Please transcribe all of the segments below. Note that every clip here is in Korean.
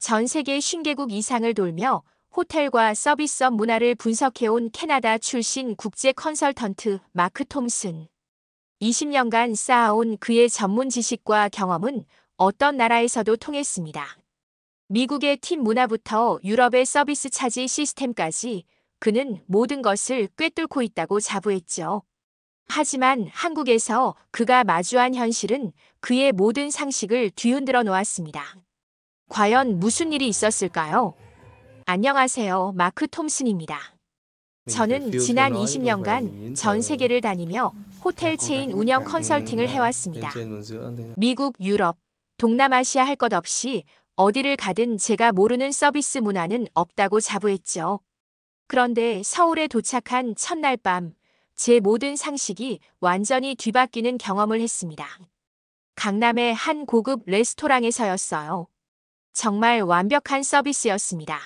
전 세계 50개국 이상을 돌며 호텔과 서비스업 문화를 분석해온 캐나다 출신 국제 컨설턴트 마크 톰슨. 20년간 쌓아온 그의 전문 지식과 경험은 어떤 나라에서도 통했습니다. 미국의 팀 문화부터 유럽의 서비스 차지 시스템까지 그는 모든 것을 꿰뚫고 있다고 자부했죠. 하지만 한국에서 그가 마주한 현실은 그의 모든 상식을 뒤흔들어 놓았습니다. 과연 무슨 일이 있었을까요? 안녕하세요. 마크 톰슨입니다. 저는 지난 20년간 전 세계를 다니며 호텔 체인 운영 컨설팅을 해왔습니다. 미국, 유럽, 동남아시아 할 것 없이 어디를 가든 제가 모르는 서비스 문화는 없다고 자부했죠. 그런데 서울에 도착한 첫날 밤, 제 모든 상식이 완전히 뒤바뀌는 경험을 했습니다. 강남의 한 고급 레스토랑에서였어요. 정말 완벽한 서비스였습니다.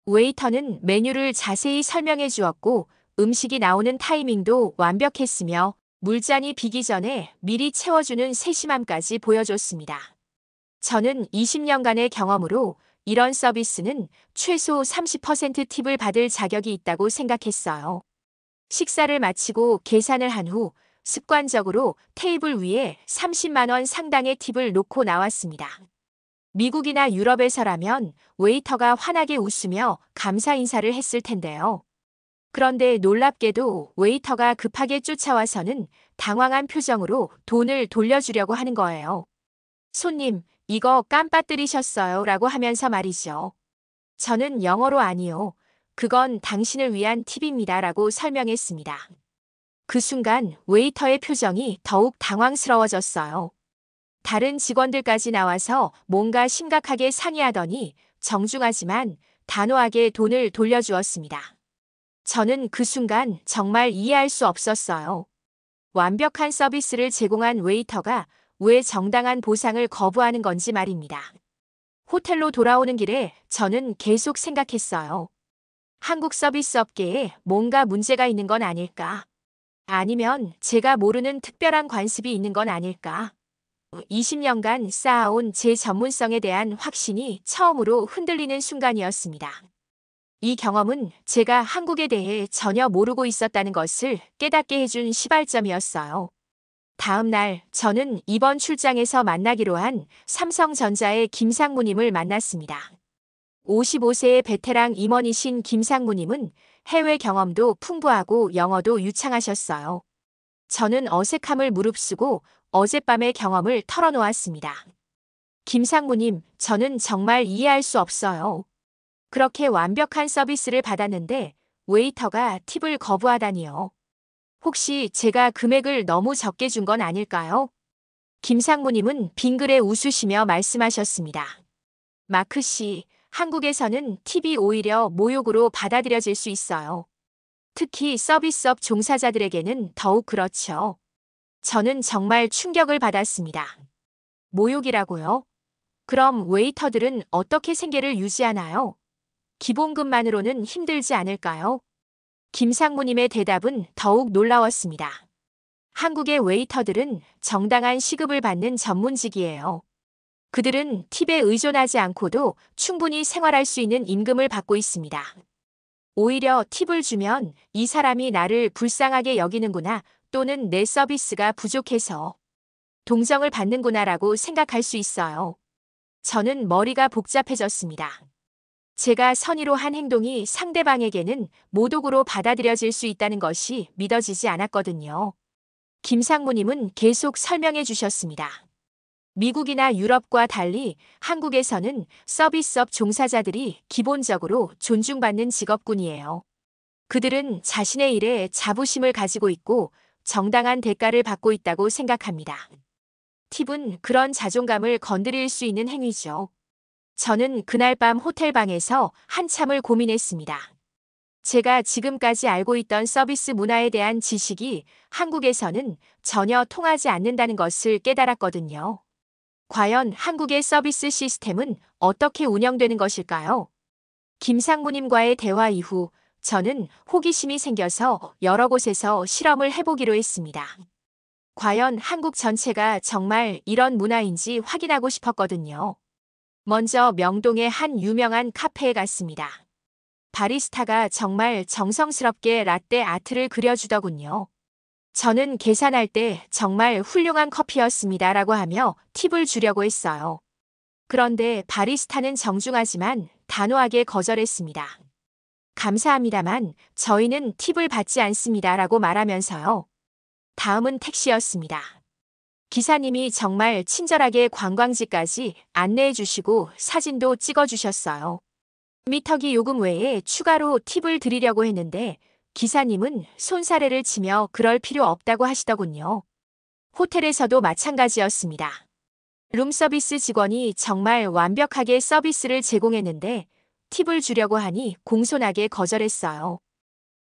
웨이터는 메뉴를 자세히 설명해 주었고 음식이 나오는 타이밍도 완벽했으며 물잔이 비기 전에 미리 채워주는 세심함까지 보여줬습니다. 저는 20년간의 경험으로 이런 서비스는 최소 30% 팁을 받을 자격이 있다고 생각했어요. 식사를 마치고 계산을 한 후 습관적으로 테이블 위에 30만 원 상당의 팁을 놓고 나왔습니다. 미국이나 유럽에서라면 웨이터가 환하게 웃으며 감사 인사를 했을 텐데요. 그런데 놀랍게도 웨이터가 급하게 쫓아와서는 당황한 표정으로 돈을 돌려주려고 하는 거예요. 손님, 이거 깜빡들이셨어요 라고 하면서 말이죠. 저는 영어로 아니요. 그건 당신을 위한 팁입니다 라고 설명했습니다. 그 순간 웨이터의 표정이 더욱 당황스러워졌어요. 다른 직원들까지 나와서 뭔가 심각하게 상의하더니 정중하지만 단호하게 돈을 돌려주었습니다. 저는 그 순간 정말 이해할 수 없었어요. 완벽한 서비스를 제공한 웨이터가 왜 정당한 보상을 거부하는 건지 말입니다. 호텔로 돌아오는 길에 저는 계속 생각했어요. 한국 서비스 업계에 뭔가 문제가 있는 건 아닐까? 아니면 제가 모르는 특별한 관습이 있는 건 아닐까? 20년간 쌓아온 제 전문성에 대한 확신이 처음으로 흔들리는 순간이었습니다. 이 경험은 제가 한국에 대해 전혀 모르고 있었다는 것을 깨닫게 해준 시발점이었어요. 다음 날 저는 이번 출장에서 만나기로 한 삼성전자의 김상무님을 만났습니다. 55세의 베테랑 임원이신 김상무님은 해외 경험도 풍부하고 영어도 유창하셨어요. 저는 어색함을 무릅쓰고 어젯밤의 경험을 털어놓았습니다. 김상무님, 저는 정말 이해할 수 없어요. 그렇게 완벽한 서비스를 받았는데 웨이터가 팁을 거부하다니요. 혹시 제가 금액을 너무 적게 준 건 아닐까요? 김상무님은 빙그레 웃으시며 말씀하셨습니다. 마크 씨, 한국에서는 팁이 오히려 모욕으로 받아들여질 수 있어요. 특히 서비스업 종사자들에게는 더욱 그렇죠. 저는 정말 충격을 받았습니다. 모욕이라고요? 그럼 웨이터들은 어떻게 생계를 유지하나요? 기본급만으로는 힘들지 않을까요? 김상무님의 대답은 더욱 놀라웠습니다. 한국의 웨이터들은 정당한 시급을 받는 전문직이에요. 그들은 팁에 의존하지 않고도 충분히 생활할 수 있는 임금을 받고 있습니다. 오히려 팁을 주면 이 사람이 나를 불쌍하게 여기는구나 또는 내 서비스가 부족해서 동정을 받는구나라고 생각할 수 있어요. 저는 머리가 복잡해졌습니다. 제가 선의로 한 행동이 상대방에게는 모독으로 받아들여질 수 있다는 것이 믿어지지 않았거든요. 김상무님은 계속 설명해 주셨습니다. 미국이나 유럽과 달리 한국에서는 서비스업 종사자들이 기본적으로 존중받는 직업군이에요. 그들은 자신의 일에 자부심을 가지고 있고 정당한 대가를 받고 있다고 생각합니다. 팁은 그런 자존감을 건드릴 수 있는 행위죠. 저는 그날 밤 호텔방에서 한참을 고민했습니다. 제가 지금까지 알고 있던 서비스 문화에 대한 지식이 한국에서는 전혀 통하지 않는다는 것을 깨달았거든요. 과연 한국의 서비스 시스템은 어떻게 운영되는 것일까요? 김상무님과의 대화 이후 저는 호기심이 생겨서 여러 곳에서 실험을 해보기로 했습니다. 과연 한국 전체가 정말 이런 문화인지 확인하고 싶었거든요. 먼저 명동의 한 유명한 카페에 갔습니다. 바리스타가 정말 정성스럽게 라떼 아트를 그려주더군요. 저는 계산할 때 정말 훌륭한 커피였습니다 라고 하며 팁을 주려고 했어요. 그런데 바리스타는 정중하지만 단호하게 거절했습니다. 감사합니다만 저희는 팁을 받지 않습니다 라고 말하면서요. 다음은 택시였습니다. 기사님이 정말 친절하게 관광지까지 안내해 주시고 사진도 찍어 주셨어요. 미터기 요금 외에 추가로 팁을 드리려고 했는데 기사님은 손사래를 치며 그럴 필요 없다고 하시더군요. 호텔에서도 마찬가지였습니다. 룸서비스 직원이 정말 완벽하게 서비스를 제공했는데 팁을 주려고 하니 공손하게 거절했어요.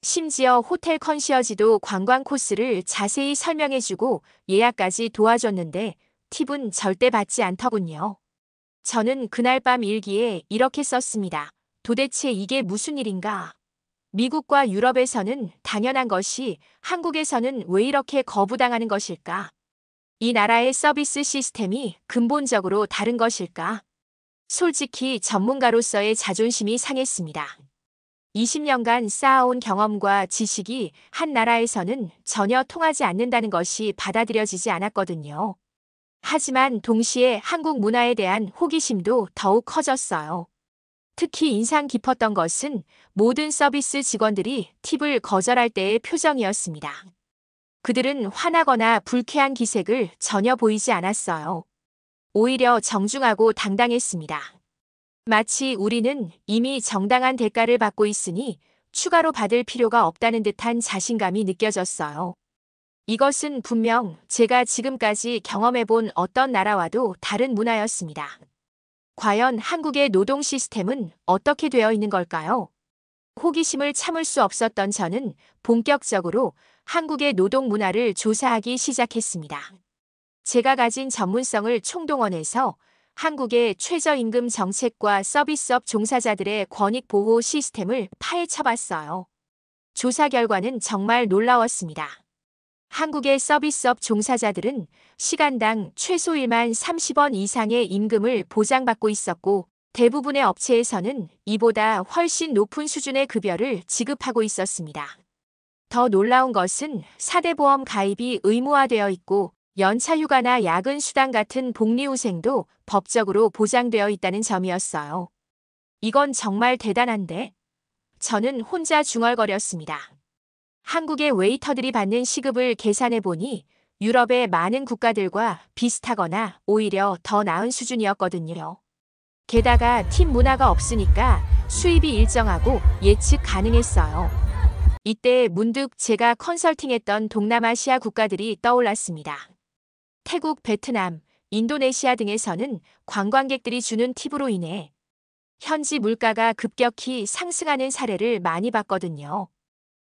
심지어 호텔 컨시어지도 관광 코스를 자세히 설명해주고 예약까지 도와줬는데 팁은 절대 받지 않더군요. 저는 그날 밤 일기에 이렇게 썼습니다. 도대체 이게 무슨 일인가? 미국과 유럽에서는 당연한 것이 한국에서는 왜 이렇게 거부당하는 것일까? 이 나라의 서비스 시스템이 근본적으로 다른 것일까? 솔직히 전문가로서의 자존심이 상했습니다. 20년간 쌓아온 경험과 지식이 한 나라에서는 전혀 통하지 않는다는 것이 받아들여지지 않았거든요. 하지만 동시에 한국 문화에 대한 호기심도 더욱 커졌어요. 특히 인상 깊었던 것은 모든 서비스 직원들이 팁을 거절할 때의 표정이었습니다. 그들은 화나거나 불쾌한 기색을 전혀 보이지 않았어요. 오히려 정중하고 당당했습니다. 마치 우리는 이미 정당한 대가를 받고 있으니 추가로 받을 필요가 없다는 듯한 자신감이 느껴졌어요. 이것은 분명 제가 지금까지 경험해본 어떤 나라와도 다른 문화였습니다. 과연 한국의 노동 시스템은 어떻게 되어 있는 걸까요? 호기심을 참을 수 없었던 저는 본격적으로 한국의 노동 문화를 조사하기 시작했습니다. 제가 가진 전문성을 총동원해서 한국의 최저임금 정책과 서비스업 종사자들의 권익 보호 시스템을 파헤쳐봤어요. 조사 결과는 정말 놀라웠습니다. 한국의 서비스업 종사자들은 시간당 최소 1만 30원 이상의 임금을 보장받고 있었고 대부분의 업체에서는 이보다 훨씬 높은 수준의 급여를 지급하고 있었습니다. 더 놀라운 것은 4대 보험 가입이 의무화되어 있고 연차 휴가나 야근 수당 같은 복리후생도 법적으로 보장되어 있다는 점이었어요. 이건 정말 대단한데? 저는 혼자 중얼거렸습니다. 한국의 웨이터들이 받는 시급을 계산해보니 유럽의 많은 국가들과 비슷하거나 오히려 더 나은 수준이었거든요. 게다가 팀 문화가 없으니까 수입이 일정하고 예측 가능했어요. 이때 문득 제가 컨설팅했던 동남아시아 국가들이 떠올랐습니다. 태국, 베트남, 인도네시아 등에서는 관광객들이 주는 팁으로 인해 현지 물가가 급격히 상승하는 사례를 많이 봤거든요.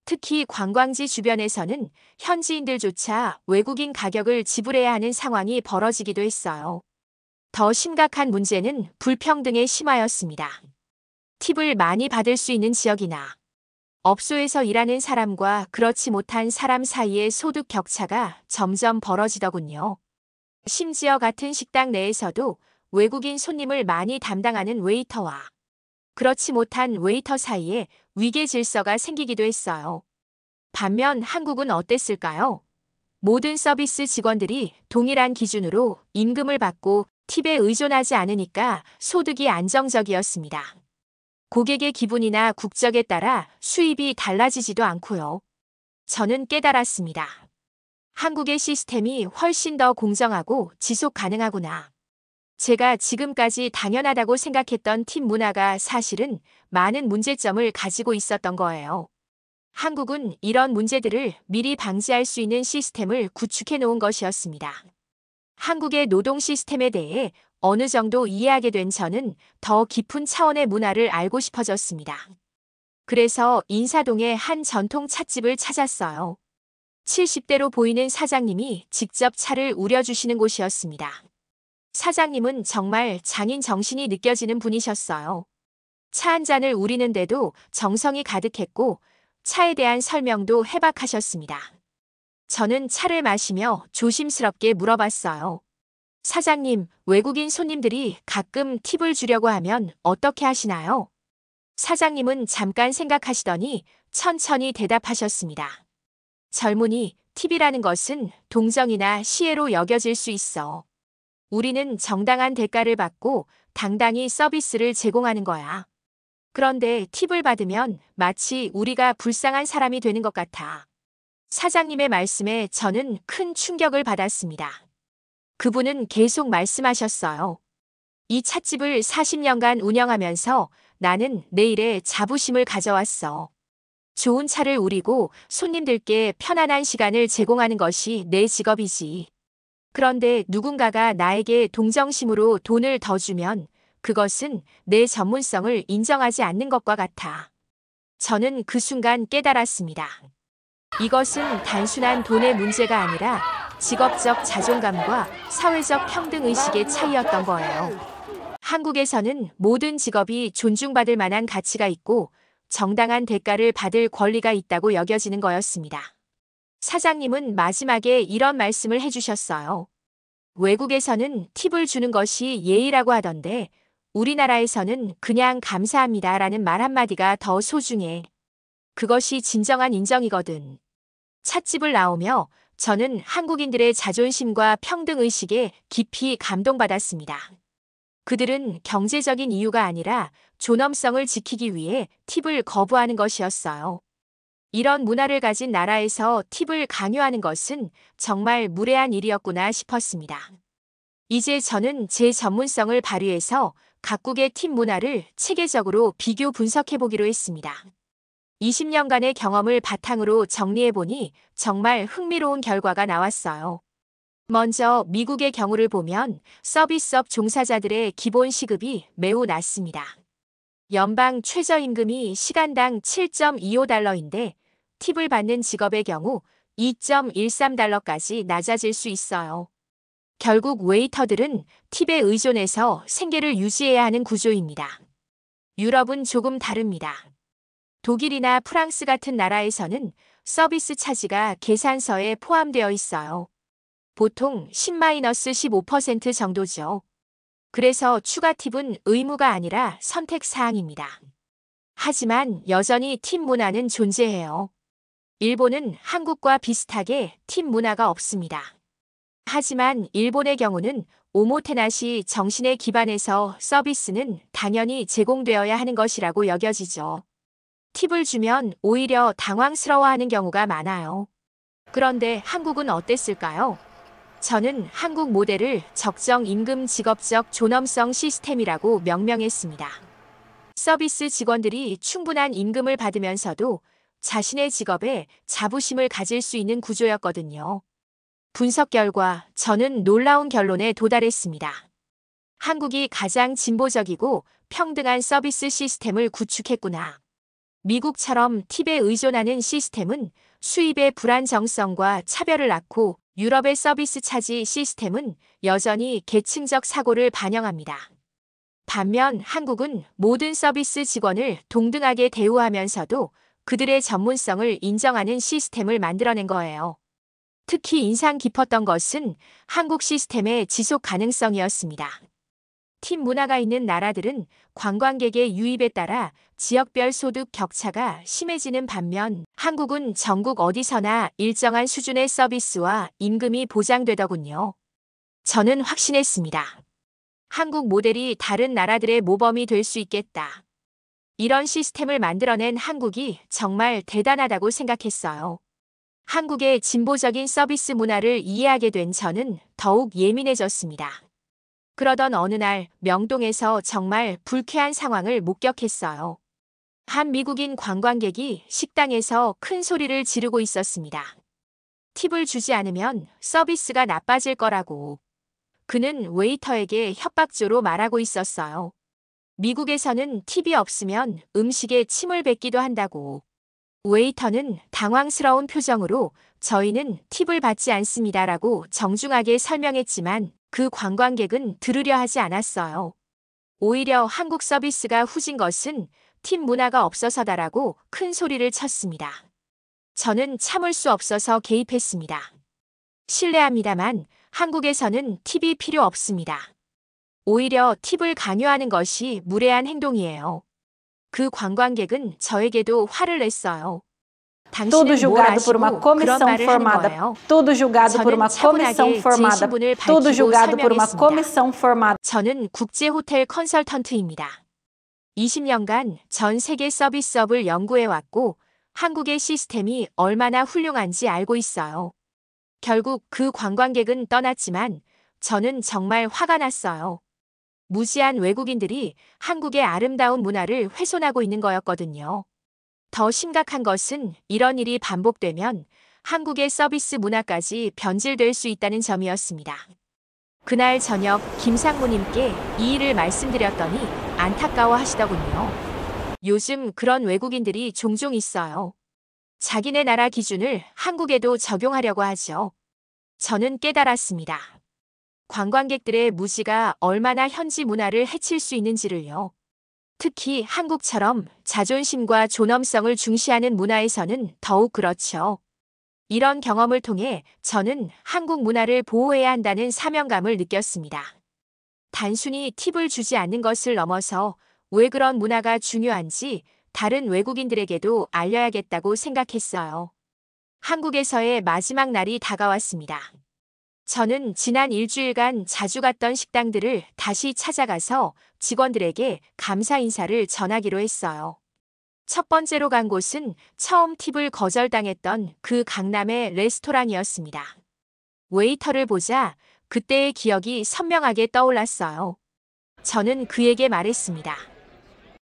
특히 관광지 주변에서는 현지인들조차 외국인 가격을 지불해야 하는 상황이 벌어지기도 했어요. 더 심각한 문제는 불평등의 심화였습니다. 팁을 많이 받을 수 있는 지역이나 업소에서 일하는 사람과 그렇지 못한 사람 사이의 소득 격차가 점점 벌어지더군요. 심지어 같은 식당 내에서도 외국인 손님을 많이 담당하는 웨이터와 그렇지 못한 웨이터 사이에 위계 질서가 생기기도 했어요. 반면 한국은 어땠을까요? 모든 서비스 직원들이 동일한 기준으로 임금을 받고 팁에 의존하지 않으니까 소득이 안정적이었습니다. 고객의 기분이나 국적에 따라 수입이 달라지지도 않고요. 저는 깨달았습니다. 한국의 시스템이 훨씬 더 공정하고 지속 가능하구나. 제가 지금까지 당연하다고 생각했던 팀 문화가 사실은 많은 문제점을 가지고 있었던 거예요. 한국은 이런 문제들을 미리 방지할 수 있는 시스템을 구축해 놓은 것이었습니다. 한국의 노동 시스템에 대해 어느 정도 이해하게 된 저는 더 깊은 차원의 문화를 알고 싶어졌습니다. 그래서 인사동의 한 전통 찻집을 찾았어요. 70대로 보이는 사장님이 직접 차를 우려주시는 곳이었습니다. 사장님은 정말 장인 정신이 느껴지는 분이셨어요. 차 한 잔을 우리는데도 정성이 가득했고 차에 대한 설명도 해박하셨습니다. 저는 차를 마시며 조심스럽게 물어봤어요. 사장님, 외국인 손님들이 가끔 팁을 주려고 하면 어떻게 하시나요? 사장님은 잠깐 생각하시더니 천천히 대답하셨습니다. 젊은이, 팁이라는 것은 동정이나 시혜로 여겨질 수 있어. 우리는 정당한 대가를 받고 당당히 서비스를 제공하는 거야. 그런데 팁을 받으면 마치 우리가 불쌍한 사람이 되는 것 같아. 사장님의 말씀에 저는 큰 충격을 받았습니다. 그분은 계속 말씀하셨어요. 이 찻집을 40년간 운영하면서 나는 내 일에 자부심을 가져왔어. 좋은 차를 우리고 손님들께 편안한 시간을 제공하는 것이 내 직업이지. 그런데 누군가가 나에게 동정심으로 돈을 더 주면 그것은 내 전문성을 인정하지 않는 것과 같아. 저는 그 순간 깨달았습니다. 이것은 단순한 돈의 문제가 아니라 직업적 자존감과 사회적 평등의식의 차이였던 거예요. 한국에서는 모든 직업이 존중받을 만한 가치가 있고 정당한 대가를 받을 권리가 있다고 여겨지는 거였습니다. 사장님은 마지막에 이런 말씀을 해주셨어요. 외국에서는 팁을 주는 것이 예의라고 하던데 우리나라에서는 그냥 감사합니다라는 말 한마디가 더 소중해. 그것이 진정한 인정이거든. 찻집을 나오며 저는 한국인들의 자존심과 평등의식에 깊이 감동받았습니다. 그들은 경제적인 이유가 아니라 존엄성을 지키기 위해 팁을 거부하는 것이었어요. 이런 문화를 가진 나라에서 팁을 강요하는 것은 정말 무례한 일이었구나 싶었습니다. 이제 저는 제 전문성을 발휘해서 각국의 팁 문화를 체계적으로 비교 분석해보기로 했습니다. 20년간의 경험을 바탕으로 정리해보니 정말 흥미로운 결과가 나왔어요. 먼저 미국의 경우를 보면 서비스업 종사자들의 기본 시급이 매우 낮습니다. 연방 최저임금이 시간당 7.25달러인데 팁을 받는 직업의 경우 2.13달러까지 낮아질 수 있어요. 결국 웨이터들은 팁에 의존해서 생계를 유지해야 하는 구조입니다. 유럽은 조금 다릅니다. 독일이나 프랑스 같은 나라에서는 서비스 차지가 계산서에 포함되어 있어요. 보통 10-15% 정도죠. 그래서 추가 팁은 의무가 아니라 선택사항입니다. 하지만 여전히 팁 문화는 존재해요. 일본은 한국과 비슷하게 팁 문화가 없습니다. 하지만 일본의 경우는 오모테나시 정신에 기반해서 서비스는 당연히 제공되어야 하는 것이라고 여겨지죠. 팁을 주면 오히려 당황스러워하는 경우가 많아요. 그런데 한국은 어땠을까요? 저는 한국 모델을 적정 임금 직업적 존엄성 시스템이라고 명명했습니다. 서비스 직원들이 충분한 임금을 받으면서도 자신의 직업에 자부심을 가질 수 있는 구조였거든요. 분석 결과 저는 놀라운 결론에 도달했습니다. 한국이 가장 진보적이고 평등한 서비스 시스템을 구축했구나. 미국처럼 팁에 의존하는 시스템은 수입의 불안정성과 차별을 낳고 유럽의 서비스 차지 시스템은 여전히 계층적 사고를 반영합니다. 반면 한국은 모든 서비스 직원을 동등하게 대우하면서도 그들의 전문성을 인정하는 시스템을 만들어낸 거예요. 특히 인상 깊었던 것은 한국 시스템의 지속 가능성이었습니다. 팁 문화가 있는 나라들은 관광객의 유입에 따라 지역별 소득 격차가 심해지는 반면 한국은 전국 어디서나 일정한 수준의 서비스와 임금이 보장되더군요. 저는 확신했습니다. 한국 모델이 다른 나라들의 모범이 될 수 있겠다. 이런 시스템을 만들어낸 한국이 정말 대단하다고 생각했어요. 한국의 진보적인 서비스 문화를 이해하게 된 저는 더욱 예민해졌습니다. 그러던 어느 날 명동에서 정말 불쾌한 상황을 목격했어요. 한 미국인 관광객이 식당에서 큰 소리를 지르고 있었습니다. 팁을 주지 않으면 서비스가 나빠질 거라고. 그는 웨이터에게 협박조로 말하고 있었어요. 미국에서는 팁이 없으면 음식에 침을 뱉기도 한다고. 웨이터는 당황스러운 표정으로 저희는 팁을 받지 않습니다라고 정중하게 설명했지만 그 관광객은 들으려 하지 않았어요. 오히려 한국 서비스가 후진 것은 팁 문화가 없어서다라고 큰 소리를 쳤습니다. 저는 참을 수 없어서 개입했습니다. 실례합니다만 한국에서는 팁이 필요 없습니다. 오히려 팁을 강요하는 것이 무례한 행동이에요. 그 관광객은 저에게도 화를 냈어요. Tudo 당신은 뭘 julgado por uma 아시고 그런 comissão 말을 하는 formada. 거예요. Tudo julgado por 저는 uma comissão 차분하게 제 formada. 신분을 Tudo 밝히고 julgado por uma 설명했습니다. comissão formada. 저는 국제 호텔 컨설턴트입니다. 20년간 전 세계 서비스업을 연구해왔고 한국의 시스템이 얼마나 훌륭한지 알고 있어요. 결국 그 관광객은 떠났지만 저는 정말 화가 났어요. 무지한 외국인들이 한국의 아름다운 문화를 훼손하고 있는 거였거든요. 더 심각한 것은 이런 일이 반복되면 한국의 서비스 문화까지 변질될 수 있다는 점이었습니다. 그날 저녁 김상무님께 이 일을 말씀드렸더니 안타까워 하시더군요. 요즘 그런 외국인들이 종종 있어요. 자기네 나라 기준을 한국에도 적용하려고 하죠. 저는 깨달았습니다. 관광객들의 무지가 얼마나 현지 문화를 해칠 수 있는지를요. 특히 한국처럼 자존심과 존엄성을 중시하는 문화에서는 더욱 그렇죠. 이런 경험을 통해 저는 한국 문화를 보호해야 한다는 사명감을 느꼈습니다. 단순히 팁을 주지 않는 것을 넘어서 왜 그런 문화가 중요한지 다른 외국인들에게도 알려야겠다고 생각했어요. 한국에서의 마지막 날이 다가왔습니다. 저는 지난 일주일간 자주 갔던 식당들을 다시 찾아가서 직원들에게 감사 인사를 전하기로 했어요. 첫 번째로 간 곳은 처음 팁을 거절당했던 그 강남의 레스토랑이었습니다. 웨이터를 보자 그때의 기억이 선명하게 떠올랐어요. 저는 그에게 말했습니다.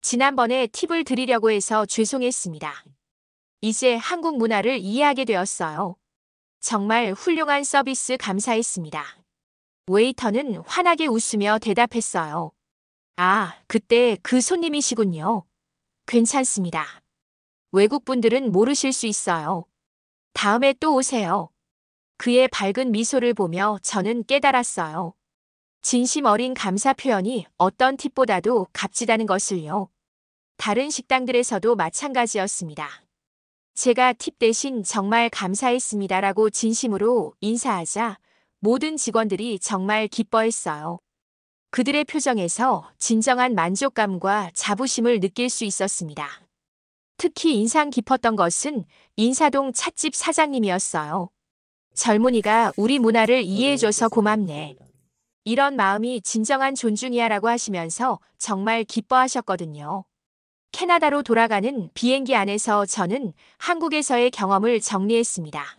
지난번에 팁을 드리려고 해서 죄송했습니다. 이제 한국 문화를 이해하게 되었어요. 정말 훌륭한 서비스 감사했습니다. 웨이터는 환하게 웃으며 대답했어요. 아, 그때 그 손님이시군요. 괜찮습니다. 외국분들은 모르실 수 있어요. 다음에 또 오세요. 그의 밝은 미소를 보며 저는 깨달았어요. 진심 어린 감사 표현이 어떤 팁보다도 값지다는 것을요. 다른 식당들에서도 마찬가지였습니다. 제가 팁 대신 정말 감사했습니다라고 진심으로 인사하자 모든 직원들이 정말 기뻐했어요. 그들의 표정에서 진정한 만족감과 자부심을 느낄 수 있었습니다. 특히 인상 깊었던 것은 인사동 찻집 사장님이었어요. 젊은이가 우리 문화를 이해해줘서 고맙네. 이런 마음이 진정한 존중이야라고 하시면서 정말 기뻐하셨거든요. 캐나다로 돌아가는 비행기 안에서 저는 한국에서의 경험을 정리했습니다.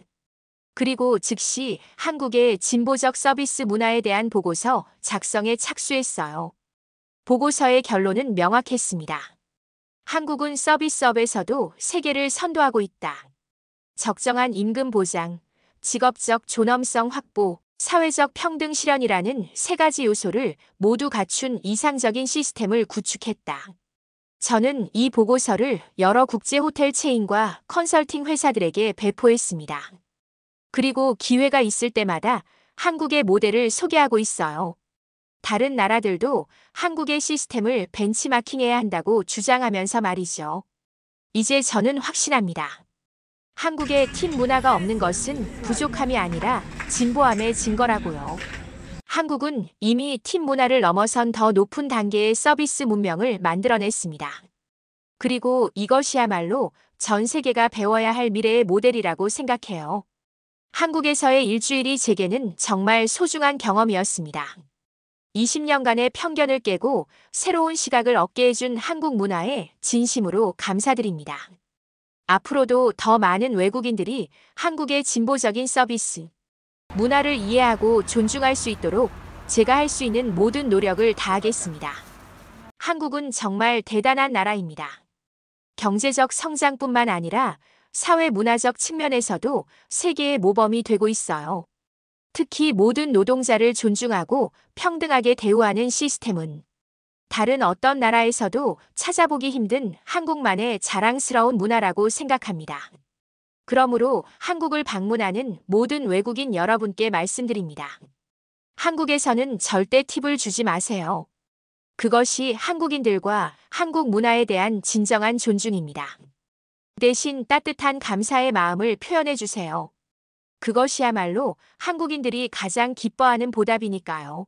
그리고 즉시 한국의 진보적 서비스 문화에 대한 보고서 작성에 착수했어요. 보고서의 결론은 명확했습니다. 한국은 서비스업에서도 세계를 선도하고 있다. 적정한 임금 보장, 직업적 존엄성 확보, 사회적 평등 실현이라는 세 가지 요소를 모두 갖춘 이상적인 시스템을 구축했다. 저는 이 보고서를 여러 국제 호텔 체인과 컨설팅 회사들에게 배포했습니다. 그리고 기회가 있을 때마다 한국의 모델을 소개하고 있어요. 다른 나라들도 한국의 시스템을 벤치마킹해야 한다고 주장하면서 말이죠. 이제 저는 확신합니다. 한국에 팁 문화가 없는 것은 부족함이 아니라 진보함의 증거라고요. 한국은 이미 팁 문화를 넘어선 더 높은 단계의 서비스 문명을 만들어냈습니다. 그리고 이것이야말로 전 세계가 배워야 할 미래의 모델이라고 생각해요. 한국에서의 일주일이 제게는 정말 소중한 경험이었습니다. 20년간의 편견을 깨고 새로운 시각을 얻게 해준 한국 문화에 진심으로 감사드립니다. 앞으로도 더 많은 외국인들이 한국의 진보적인 서비스, 문화를 이해하고 존중할 수 있도록 제가 할 수 있는 모든 노력을 다하겠습니다. 한국은 정말 대단한 나라입니다. 경제적 성장뿐만 아니라 사회 문화적 측면에서도 세계의 모범이 되고 있어요. 특히 모든 노동자를 존중하고 평등하게 대우하는 시스템은 다른 어떤 나라에서도 찾아보기 힘든 한국만의 자랑스러운 문화라고 생각합니다. 그러므로 한국을 방문하는 모든 외국인 여러분께 말씀드립니다. 한국에서는 절대 팁을 주지 마세요. 그것이 한국인들과 한국 문화에 대한 진정한 존중입니다. 대신 따뜻한 감사의 마음을 표현해 주세요. 그것이야말로 한국인들이 가장 기뻐하는 보답이니까요.